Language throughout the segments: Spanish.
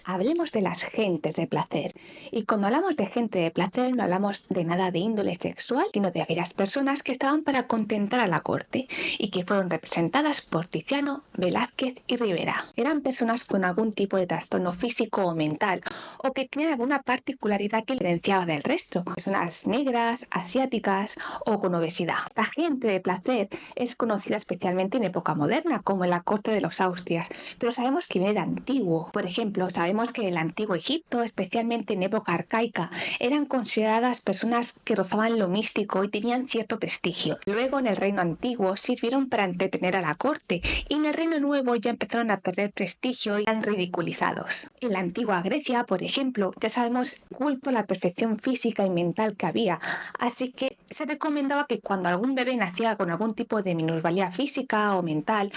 Hablemos de las gentes de placer. Y cuando hablamos de gente de placer, no hablamos de nada de índole sexual, sino de aquellas personas que estaban para contentar a la corte y que fueron representadas por Tiziano, Velázquez y Rivera. Eran personas con algún tipo de trastorno físico o mental, o que tenían alguna particularidad que diferenciaba del resto. Personas negras, asiáticas o con obesidad. La gente de placer es conocida especialmente en época moderna, como en la corte de los Austrias, pero sabemos que viene de antiguo. Por ejemplo, sabemos que en el antiguo Egipto, especialmente en época arcaica, eran consideradas personas que rozaban lo místico y tenían cierto prestigio. Luego, en el reino antiguo, sirvieron para entretener a la corte, y en el reino nuevo ya empezaron a perder prestigio y eran ridiculizados. En la antigua Grecia, por ejemplo, ya sabemos culto a la perfección física y mental que había, así que se recomendaba que cuando algún bebé nacía con algún tipo de minusvalía física o mental,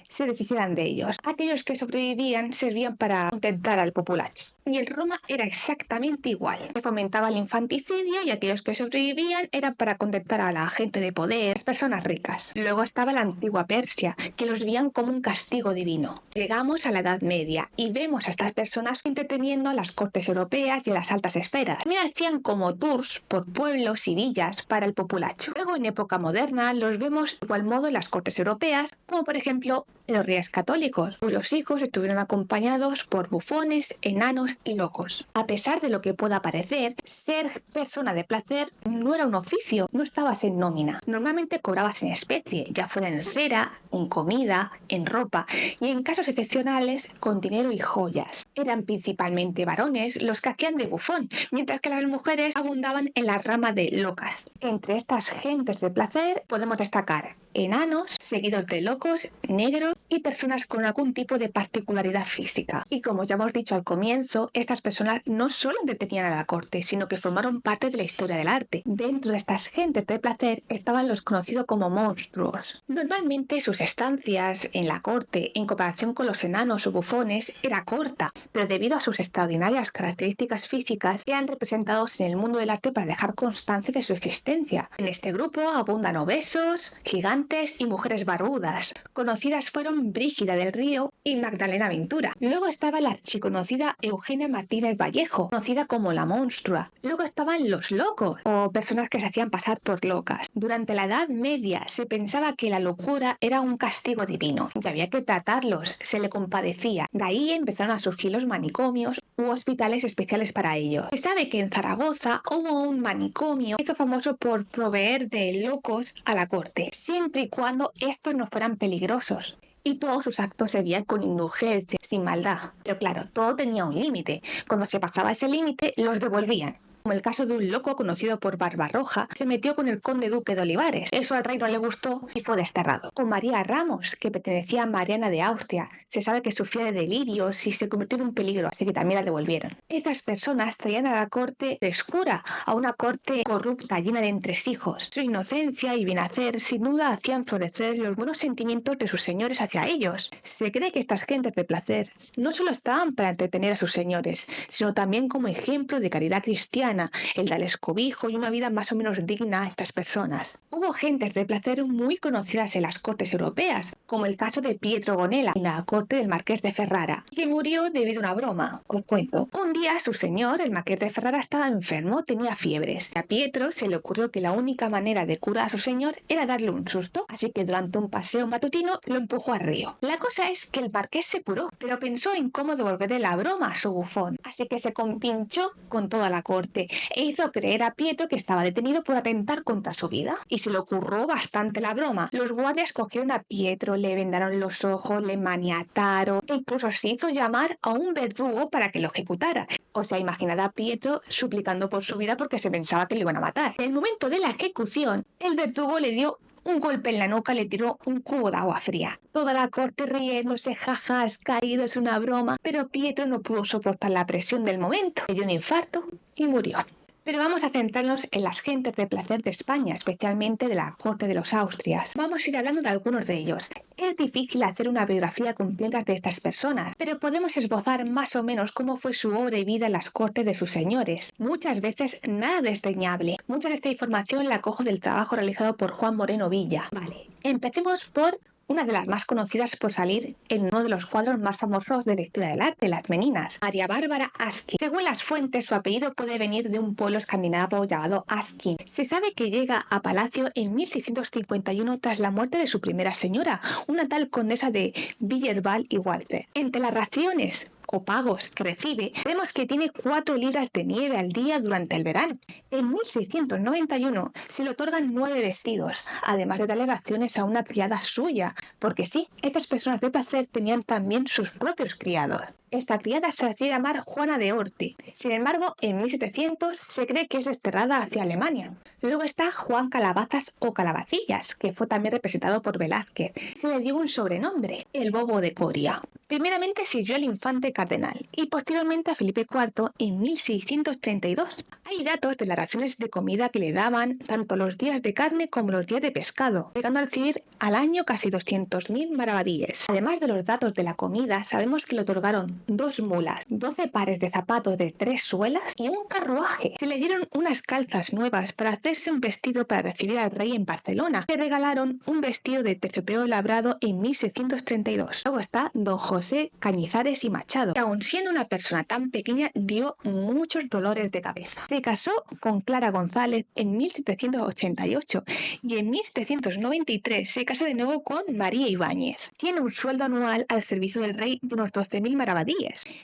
se deshicieran de ellos. Aquellos que sobrevivían servían para contentar al populacho. Y en Roma era exactamente igual. Se fomentaba el infanticidio y aquellos que sobrevivían eran para contentar a la gente de poder, las personas ricas. Luego estaba la antigua Persia, que los veían como un castigo divino. Llegamos a la Edad Media y vemos a estas personas entreteniendo a las cortes europeas y a las altas esferas. También hacían como tours por pueblos y villas para el populacho. Luego, en época moderna, los vemos de igual modo en las cortes europeas, como por ejemplo los reyes católicos, cuyos hijos estuvieron acompañados por bufones, enanos y locos. A pesar de lo que pueda parecer, ser persona de placer no era un oficio, no estabas en nómina. Normalmente cobrabas en especie, ya fuera en cera, en comida, en ropa y en casos excepcionales con dinero y joyas. Eran principalmente varones los que hacían de bufón, mientras que las mujeres abundaban en la rama de locas. Entre estas gentes de placer podemos destacar enanos, seguidos de locos, negros y personas con algún tipo de particularidad física. Y como ya hemos dicho al comienzo, estas personas no solo entretenían a la corte, sino que formaron parte de la historia del arte. Dentro de estas gentes de placer estaban los conocidos como monstruos. Normalmente sus estancias en la corte, en comparación con los enanos o bufones, era corta, pero debido a sus extraordinarias características físicas, eran representados en el mundo del arte para dejar constancia de su existencia. En este grupo abundan obesos, gigantes y mujeres barbudas. Conocidas fueron Brígida del Río y Magdalena Ventura. Luego estaba la archiconocida Eugenia Martínez Vallejo, conocida como la monstrua. Luego estaban los locos, o personas que se hacían pasar por locas. Durante la Edad Media se pensaba que la locura era un castigo divino y había que tratarlos, se le compadecía. De ahí empezaron a surgir los manicomios u hospitales especiales para ello. Se sabe que en Zaragoza hubo un manicomio que hizo famoso por proveer de locos a la corte, siempre y cuando estos no fueran peligrosos. Y todos sus actos se veían con indulgencia, sin maldad. Pero claro, todo tenía un límite. Cuando se pasaba ese límite, los devolvían. Como el caso de un loco conocido por Barbarroja, se metió con el conde duque de Olivares. Eso al rey no le gustó y fue desterrado. Con María Ramos, que pertenecía a Mariana de Austria, se sabe que sufría de delirios y se convirtió en un peligro, así que también la devolvieron. Estas personas traían a la corte frescura, a una corte corrupta, llena de entresijos. Su inocencia y bienhacer sin duda hacían florecer los buenos sentimientos de sus señores hacia ellos. Se cree que estas gentes de placer no solo estaban para entretener a sus señores, sino también como ejemplo de caridad cristiana, el darles cobijo y una vida más o menos digna a estas personas. Hubo gentes de placer muy conocidas en las cortes europeas, como el caso de Pietro Gonella, en la corte del marqués de Ferrara, que murió debido a una broma. Os cuento. Un día su señor, el marqués de Ferrara, estaba enfermo, tenía fiebres. A Pietro se le ocurrió que la única manera de curar a su señor era darle un susto, así que durante un paseo matutino lo empujó al río. La cosa es que el marqués se curó, pero pensó en cómo devolverle la broma a su bufón, así que se compinchó con toda la corte e hizo creer a Pietro que estaba detenido por atentar contra su vida. Y se le ocurrió bastante la broma. Los guardias cogieron a Pietro, le vendaron los ojos, le maniataron e incluso se hizo llamar a un verdugo para que lo ejecutara. O sea, imaginad a Pietro suplicando por su vida porque se pensaba que le iban a matar. En el momento de la ejecución, el verdugo le dio un golpe en la nuca, le tiró un cubo de agua fría. Toda la corte riéndose, jaja, has caído, es una broma. Pero Pietro no pudo soportar la presión del momento. Le dio un infarto y murió. Pero vamos a centrarnos en las gentes de placer de España, especialmente de la corte de los Austrias. Vamos a ir hablando de algunos de ellos. Es difícil hacer una biografía completa de estas personas, pero podemos esbozar más o menos cómo fue su obra y vida en las cortes de sus señores. Muchas veces nada desdeñable. Mucha de esta información la cojo del trabajo realizado por Juan Moreno Villa. Vale, empecemos por una de las más conocidas por salir en uno de los cuadros más famosos de la historia del arte, Las Meninas, María Bárbara Askin. Según las fuentes, su apellido puede venir de un pueblo escandinavo llamado Askin. Se sabe que llega a Palacio en 1651 tras la muerte de su primera señora, una tal condesa de Villerval y Walter. Entre las raciones o pagos que recibe, vemos que tiene 4 libras de nieve al día durante el verano. En 1691 se le otorgan 9 vestidos, además de darle raciones a una criada suya, porque sí, estas personas de placer tenían también sus propios criados. Esta criada se hacía llamar Juana de Orti. Sin embargo, en 1700 se cree que es desterrada hacia Alemania. Luego está Juan Calabazas o Calabacillas, que fue también representado por Velázquez. Se le dio un sobrenombre, el Bobo de Coria. Primeramente sirvió al infante cardenal y posteriormente a Felipe IV en 1632. Hay datos de las raciones de comida que le daban tanto los días de carne como los días de pescado, llegando a recibir al año casi 200.000 maravedíes. Además de los datos de la comida, sabemos que le otorgaron 2 mulas, 12 pares de zapatos de 3 suelas y un carruaje. Se le dieron unas calzas nuevas para hacerse un vestido para recibir al rey en Barcelona. Le regalaron un vestido de terciopelo labrado en 1632. Luego está don José Cañizares y Machado, que aun siendo una persona tan pequeña dio muchos dolores de cabeza. Se casó con Clara González en 1788 y en 1793 se casa de nuevo con María Ibáñez. Tiene un sueldo anual al servicio del rey de unos 12.000 maravedíes.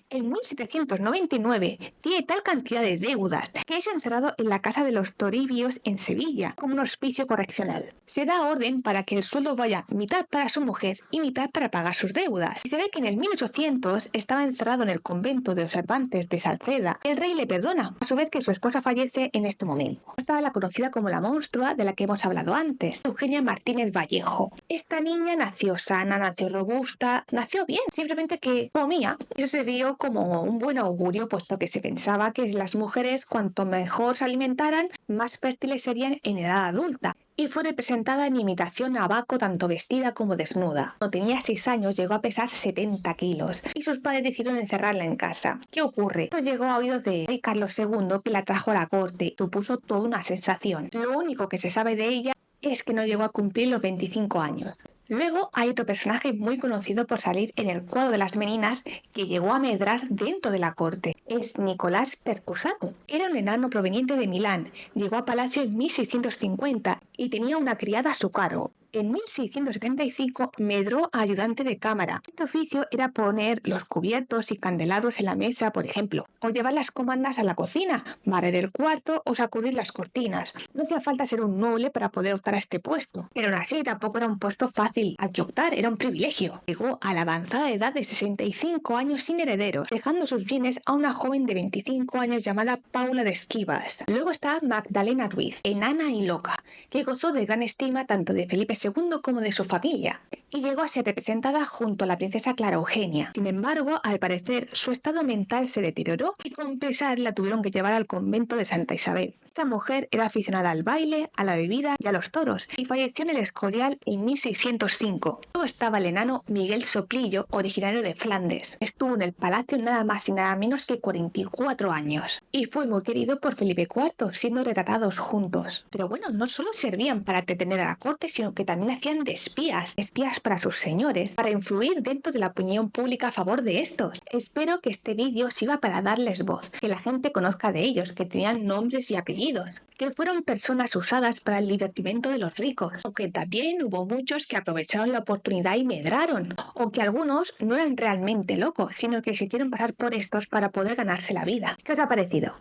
En 1799 tiene tal cantidad de deudas que es encerrado en la casa de los Toribios en Sevilla como un hospicio correccional. Se da orden para que el sueldo vaya mitad para su mujer y mitad para pagar sus deudas. Y se ve que en el 1800 estaba encerrado en el convento de observantes de Salceda. El rey le perdona, a su vez que su esposa fallece en este momento. Estaba la conocida como la monstrua de la que hemos hablado antes, Eugenia Martínez Vallejo. Esta niña nació sana, nació robusta, nació bien, simplemente que comía. Eso se vio como un buen augurio, puesto que se pensaba que las mujeres cuanto mejor se alimentaran, más fértiles serían en edad adulta. Y fue representada en imitación a Baco tanto vestida como desnuda. Cuando tenía 6 años llegó a pesar 70 kilos y sus padres decidieron encerrarla en casa. ¿Qué ocurre? Esto llegó a oídos de rey Carlos II, que la trajo a la corte. Supuso toda una sensación. Lo único que se sabe de ella es que no llegó a cumplir los 25 años. Luego hay otro personaje muy conocido por salir en el cuadro de Las Meninas que llegó a medrar dentro de la corte. Es Nicolás Percusato. Era un enano proveniente de Milán. Llegó a palacio en 1650 y tenía una criada a su cargo. En 1675 medró a ayudante de cámara. Este oficio era poner los cubiertos y candelabros en la mesa, por ejemplo, o llevar las comandas a la cocina, barrer el cuarto o sacudir las cortinas. No hacía falta ser un noble para poder optar a este puesto, pero aún así tampoco era un puesto fácil al que optar, era un privilegio. Llegó a la avanzada edad de 65 años sin herederos, dejando sus bienes a una joven de 25 años llamada Paula de Esquivas. Luego está Magdalena Ruiz, enana y loca, que gozó de gran estima tanto de Felipe II como de su familia, y llegó a ser representada junto a la princesa Clara Eugenia. Sin embargo, al parecer, su estado mental se deterioró y con pesar la tuvieron que llevar al convento de Santa Isabel. Esta mujer era aficionada al baile, a la bebida y a los toros, y falleció en el Escorial en 1605. Luego estaba el enano Miguel Soplillo, originario de Flandes. Estuvo en el palacio nada más y nada menos que 44 años, y fue muy querido por Felipe IV, siendo retratados juntos. Pero bueno, no solo servían para entretener a la corte, sino que también hacían de espías para sus señores, para influir dentro de la opinión pública a favor de estos. Espero que este vídeo sirva para darles voz, que la gente conozca de ellos, que tenían nombres y apellidos, que fueron personas usadas para el divertimento de los ricos, o que también hubo muchos que aprovecharon la oportunidad y medraron, o que algunos no eran realmente locos, sino que se hicieron pasar por estos para poder ganarse la vida. ¿Qué os ha parecido?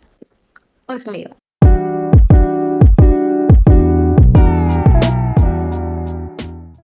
Os leo.